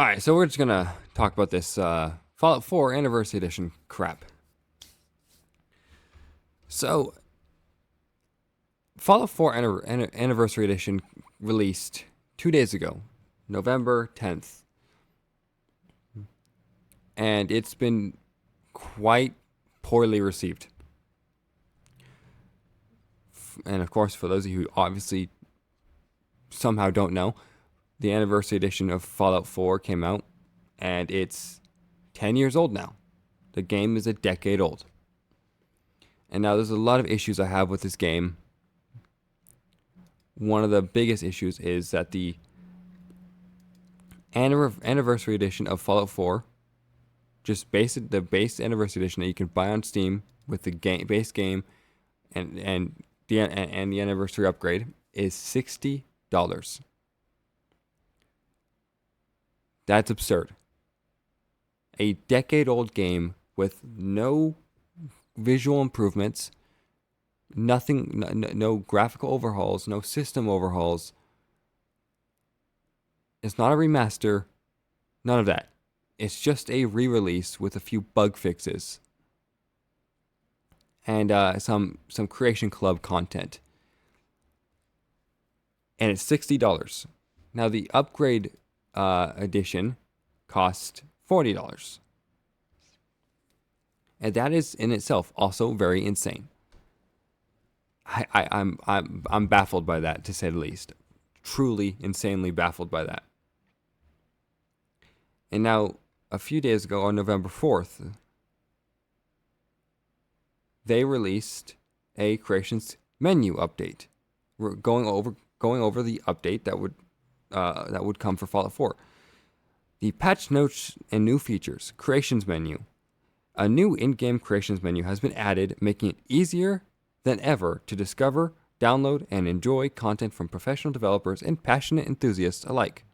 All right, so we're just gonna talk about this Fallout 4 Anniversary Edition crap. So, Fallout 4 Anniversary Edition released 2 days ago, November 10th, and it's been quite poorly received. And of course, for those of you who obviously somehow don't know, the Anniversary Edition of Fallout 4 came out, and it's 10 years old now. The game is a decade old. And now there's a lot of issues I have with this game. One of the biggest issues is that the Anniversary Edition of Fallout 4, the base Anniversary Edition that you can buy on Steam with the base game and the Anniversary upgrade, is $60. That's absurd. A decade-old game with no visual improvements, nothing, no graphical overhauls, no system overhauls. It's not a remaster, none of that. It's just a re-release with a few bug fixes and some Creation Club content. And it's $60. Now the upgrade edition cost $40. And that is in itself also very insane. I'm baffled by that, to say the least. Truly, insanely baffled by that. And now, a few days ago, on November 4th, they released a Creations menu update. We're going over the update that would come for Fallout 4. The patch notes and new features. Creations menu. A new in-game Creations menu has been added, making it easier than ever to discover, download, and enjoy content from professional developers and passionate enthusiasts alike.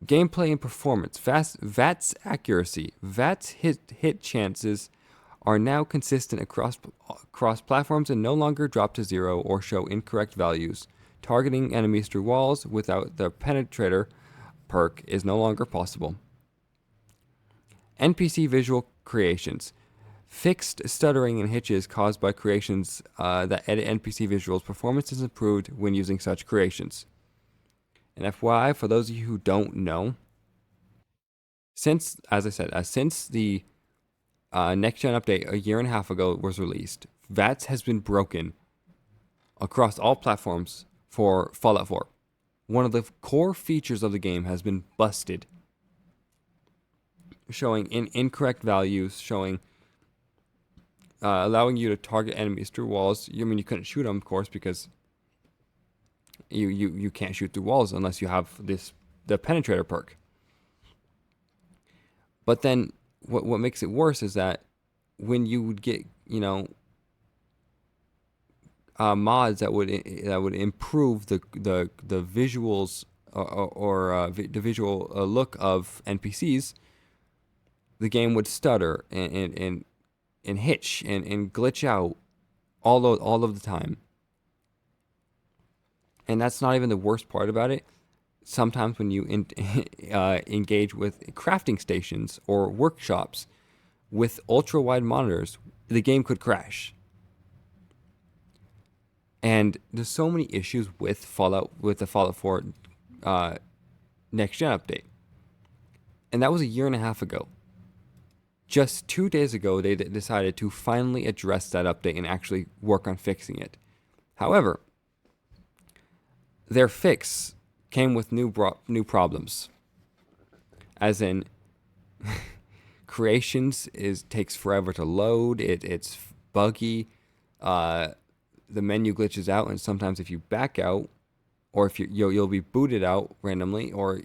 Gameplay and performance, VATS accuracy, VATS hit chances are now consistent across platforms and no longer drop to zero or show incorrect values. Targeting enemies through walls without the penetrator perk is no longer possible. NPC visual creations. Fixed stuttering and hitches caused by creations that edit NPC visuals. Performance is improved when using such creations. And FYI, for those of you who don't know, since the next gen update a year and a half ago was released, VATS has been broken across all platforms for Fallout 4. One of the core features of the game has been busted, showing incorrect values, showing allowing you to target enemies through walls. I mean, you couldn't shoot them, of course, because you can't shoot through walls unless you have the penetrator perk. But then what makes it worse is that when you would get mods that would improve the visuals or the visual look of NPCs, the game would stutter and hitch and glitch out all of the time. And that's not even the worst part about it. Sometimes when you engage with crafting stations or workshops with ultra-wide monitors, the game could crash. And there's so many issues with the Fallout 4 next gen update. And that was a year and a half ago. Just 2 days ago, they decided to finally address that update and actually work on fixing it. However, their fix came with new problems. As in, creations takes forever to load. It's buggy. The menu glitches out, and sometimes if you back out, or if you'll be booted out randomly, or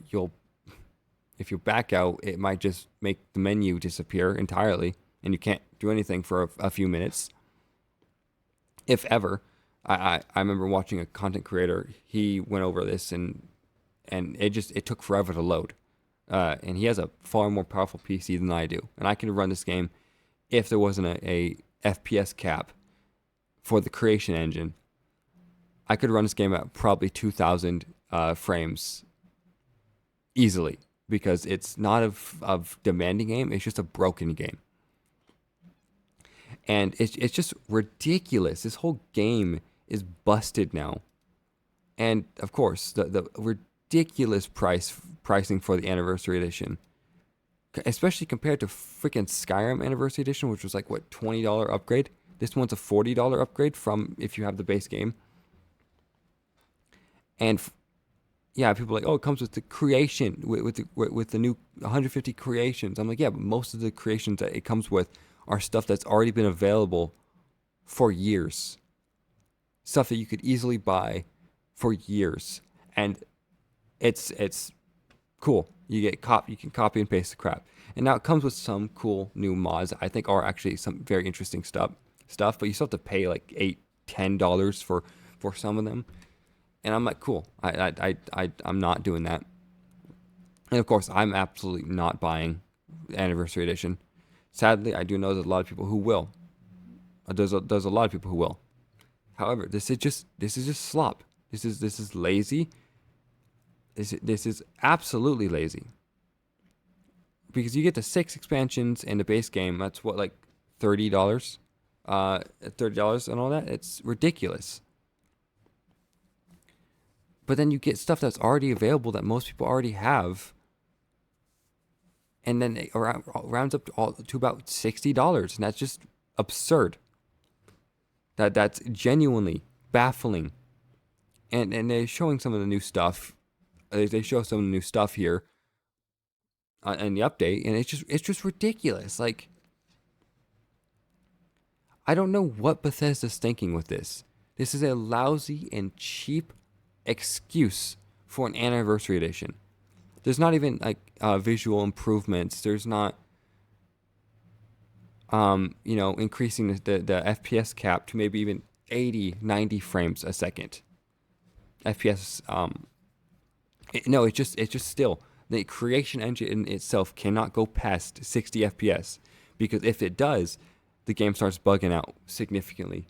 if you back out, it might just make the menu disappear entirely, and you can't do anything for a few minutes, if ever. I remember watching a content creator. He went over this, and it took forever to load. And he has a far more powerful PC than I do, and I can run this game if there wasn't a FPS cap for the creation engine. I could run this game at probably 2,000 frames easily because it's not of demanding game. It's just a broken game. And it's just ridiculous. This whole game is busted now. And of course, the ridiculous pricing for the anniversary edition, especially compared to freaking Skyrim Anniversary Edition, which was like what, $20 upgrade. This one's a $40 upgrade from if you have the base game. And yeah, people are like, oh, it comes with the creation with the new 150 creations. I'm like, yeah, but most of the creations that it comes with are stuff that's already been available for years. Stuff that you could easily buy for years, and it's cool. You can copy and paste the crap, and now it comes with some cool new mods that I think are actually some very interesting stuff. But you still have to pay like $8-10 for some of them, and I'm like, cool. I'm not doing that, and of course I'm absolutely not buying the Anniversary Edition. Sadly, I do know there's a lot of people who will. There's a lot of people who will. However, this is just slop. This is lazy. This is absolutely lazy. Because you get the 6 expansions in the base game. That's what, like $30, $30 and all that. It's ridiculous. But then you get stuff that's already available that most people already have, and then it rounds up to about $60, and that's just absurd. That's genuinely baffling. And they're showing some of the new stuff. They show some of the new stuff here in the update, and it's just ridiculous. Like, I don't know what Bethesda's thinking with this. This is a lousy and cheap excuse for an Anniversary Edition. There's not even like visual improvements. There's not, increasing the FPS cap to maybe even 80, 90 frames a second. FPS. No, it's just still the creation engine in itself cannot go past 60 FPS, because if it does, the game starts bugging out significantly.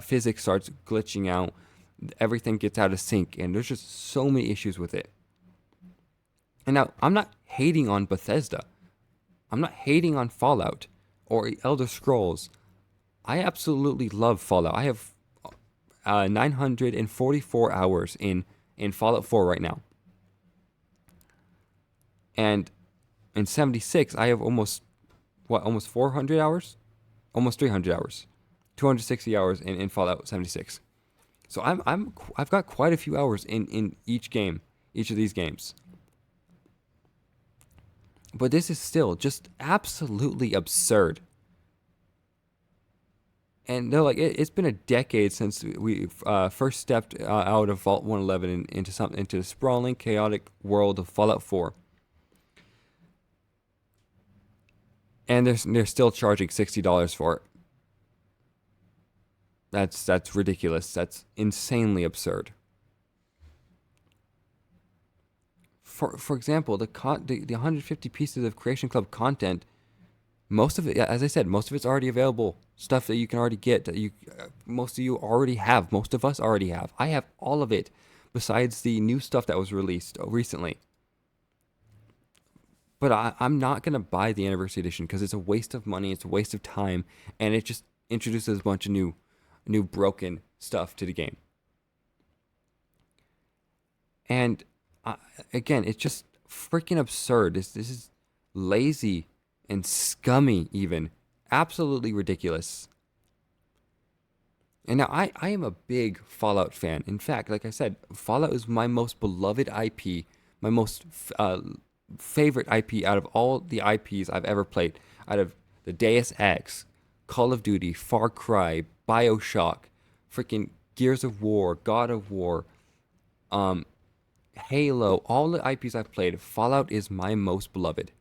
Physics starts glitching out. Everything gets out of sync, and there's just so many issues with it. And now, I'm not hating on Bethesda. I'm not hating on Fallout or Elder Scrolls. I absolutely love Fallout. I have 944 hours in Fallout 4 right now. And in 76, I have almost 400 hours? Almost 300 hours. 260 hours in Fallout 76. So I've got quite a few hours in each of these games. But this is still just absolutely absurd. And they're like, it's been a decade since we first stepped out of Vault 111 into the sprawling, chaotic world of Fallout 4. And they're still charging $60 for it. That's ridiculous. That's insanely absurd. For example, the 150 pieces of Creation Club content, most of it, as I said, most of it's already available. Stuff that you can already get, that most of you already have. Most of us already have. I have all of it, besides the new stuff that was released recently. But I'm not gonna buy the Anniversary Edition because it's a waste of money. It's a waste of time, and it just introduces a bunch of new broken stuff to the game. And again, it's just freaking absurd. This is lazy and scummy, even absolutely ridiculous. And now I am a big Fallout fan. In fact, like I said, Fallout is my most beloved IP, my most favorite IP out of all the IPs I've ever played. Out of the Deus Ex, Call of Duty, Far Cry, BioShock, freaking Gears of War, God of War, Halo, all the IPs I've played, Fallout is my most beloved.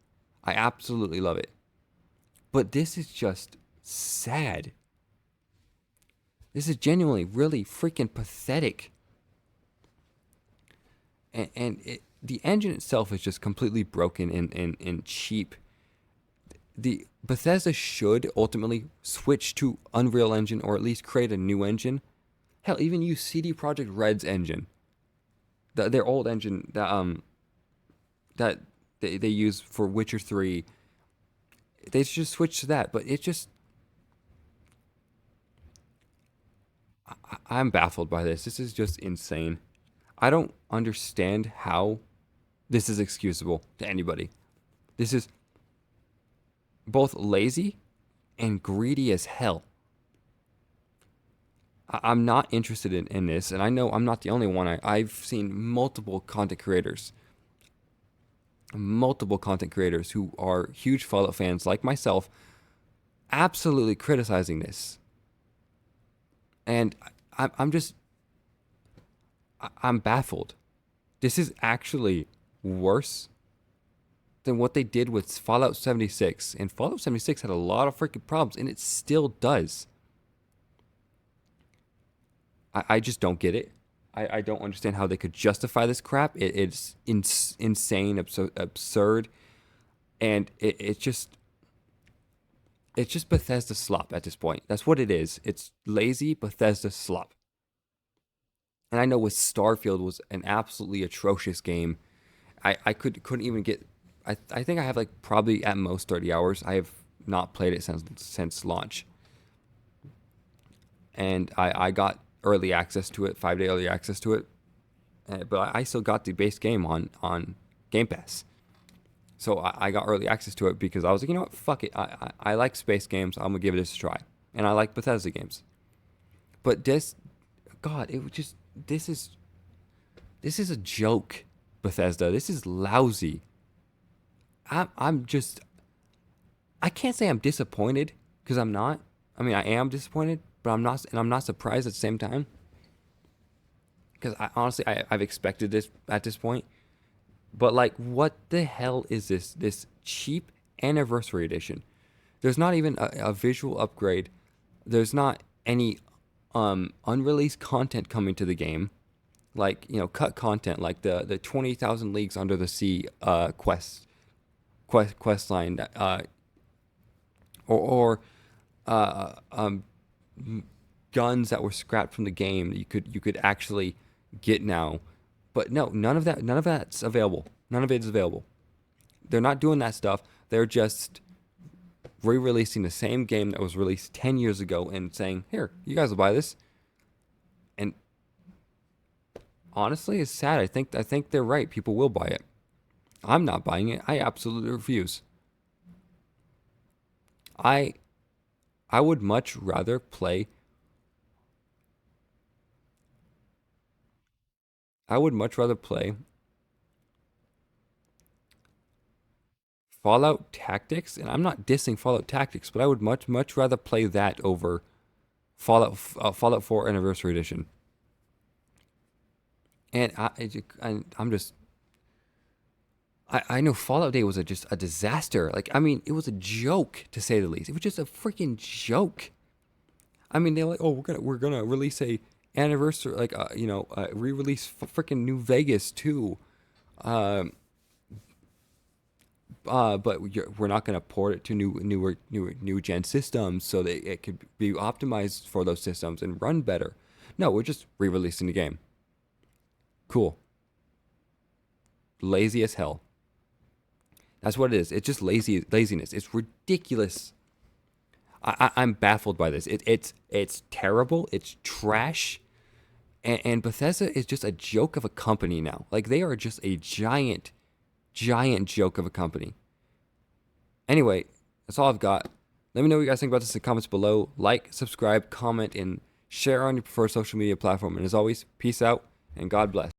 I absolutely love it. But this is just sad. This is genuinely really freaking pathetic. And the engine itself is just completely broken and cheap. The Bethesda should ultimately switch to Unreal Engine, or at least create a new engine. Hell, even use CD Projekt Red's engine. Their old engine that that they use for Witcher 3. They just switch to that, but it just I'm baffled by this. This is just insane. I don't understand how this is excusable to anybody. This is both lazy and greedy as hell. I'm not interested in this, and I know I'm not the only one. I've seen multiple content creators who are huge Fallout fans like myself, absolutely criticizing this. And I'm just, I'm baffled. This is actually worse than what they did with Fallout 76. And Fallout 76 had a lot of freaking problems, and it still does. I just don't get it. I don't understand how they could justify this crap. It's insane, absurd, and it's just Bethesda slop at this point. That's what it is. It's lazy Bethesda slop. And I know with Starfield was an absolutely atrocious game. I couldn't even get. I think I have like probably at most 30 hours. I have not played it since launch, and I got early access to it, 5-day early access to it, but I still got the base game on Game Pass. So I got early access to it because I was like, you know what, fuck it. I like space games. I'm gonna give this a try, and I like Bethesda games. But this, God, it was just this is a joke, Bethesda. This is lousy. I'm just I can't say I'm disappointed because I'm not. I mean, I am disappointed, but I'm not, and I'm not surprised at the same time because I honestly I've expected this at this point. But like, what the hell is this? This cheap anniversary edition. There's not even a visual upgrade. There's not any unreleased content coming to the game, like cut content, like the 20,000 Leagues Under the Sea quest line, or guns that were scrapped from the game that you could actually get now. But no, none of that's available. None of it is available. They're not doing that stuff. They're just re-releasing the same game that was released 10 years ago and saying, "Here, you guys will buy this." And honestly, it's sad. I think they're right. People will buy it. I'm not buying it. I absolutely refuse. I I would much rather play I would much rather play Fallout Tactics, and I'm not dissing Fallout Tactics, but I would much rather play that over Fallout 4 Anniversary Edition. And I'm just I know Fallout Day was just a disaster. Like, I mean, it was a joke to say the least. It was just a freaking joke. I mean, they're like, oh, we're gonna release a anniversary, like re-release freaking New Vegas too. Um, but we're not gonna port it to new gen systems so that it could be optimized for those systems and run better. No, we're just re-releasing the game. Cool. Lazy as hell. That's what it is. It's just laziness. It's ridiculous. I'm baffled by this. It's terrible. It's trash. And Bethesda is just a joke of a company now. Like, they are just a giant joke of a company. Anyway, that's all I've got. Let me know what you guys think about this in the comments below. Like, subscribe, comment, and share on your preferred social media platform. And as always, peace out and God bless.